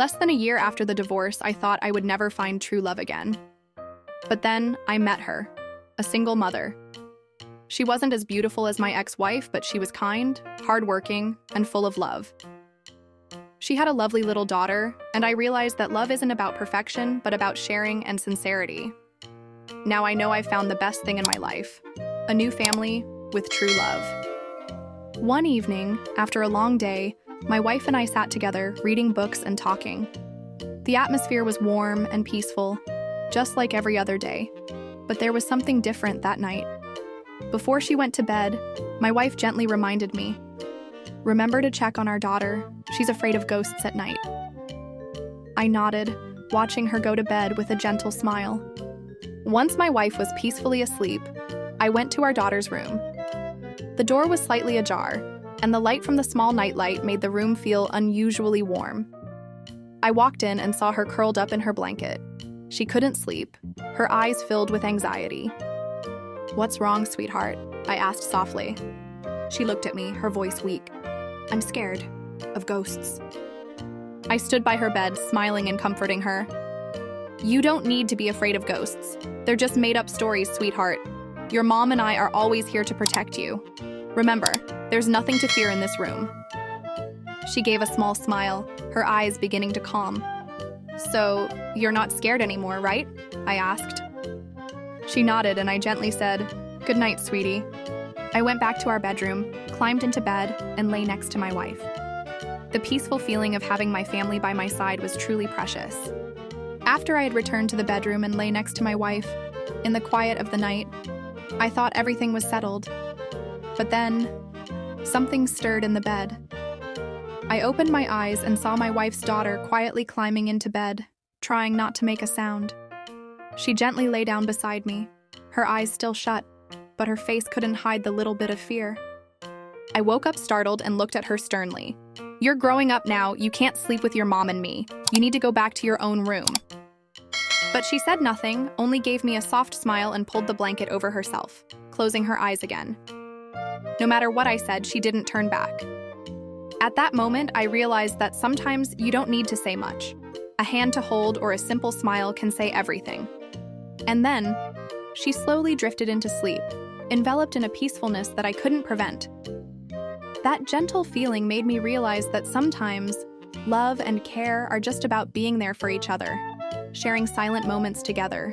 Less than a year after the divorce, I thought I would never find true love again. But then I met her, a single mother. She wasn't as beautiful as my ex-wife, but she was kind, hardworking, and full of love. She had a lovely little daughter, and I realized that love isn't about perfection, but about sharing and sincerity. Now I know I've found the best thing in my life, a new family with true love. One evening, after a long day, my wife and I sat together, reading books and talking. The atmosphere was warm and peaceful, just like every other day, but there was something different that night. Before she went to bed, my wife gently reminded me, "Remember to check on our daughter. She's afraid of ghosts at night." I nodded, watching her go to bed with a gentle smile. Once my wife was peacefully asleep, I went to our daughter's room. The door was slightly ajar, and the light from the small nightlight made the room feel unusually warm. I walked in and saw her curled up in her blanket. She couldn't sleep, her eyes filled with anxiety. "What's wrong, sweetheart?" I asked softly. She looked at me, her voice weak. "I'm scared of ghosts." I stood by her bed, smiling and comforting her. "You don't need to be afraid of ghosts. They're just made-up stories, sweetheart. Your mom and I are always here to protect you. Remember, there's nothing to fear in this room." She gave a small smile, her eyes beginning to calm. "So, you're not scared anymore, right?" I asked. She nodded and I gently said, "Good night, sweetie." I went back to our bedroom, climbed into bed, and lay next to my wife. The peaceful feeling of having my family by my side was truly precious. After I had returned to the bedroom and lay next to my wife, in the quiet of the night, I thought everything was settled. But then, something stirred in the bed. I opened my eyes and saw my wife's daughter quietly climbing into bed, trying not to make a sound. She gently lay down beside me, her eyes still shut, but her face couldn't hide the little bit of fear. I woke up startled and looked at her sternly. "You're growing up now, you can't sleep with your mom and me. You need to go back to your own room." But she said nothing, only gave me a soft smile and pulled the blanket over herself, closing her eyes again. No matter what I said, she didn't turn back. At that moment, I realized that sometimes you don't need to say much. A hand to hold or a simple smile can say everything. And then, she slowly drifted into sleep, enveloped in a peacefulness that I couldn't prevent. That gentle feeling made me realize that sometimes love and care are just about being there for each other, sharing silent moments together,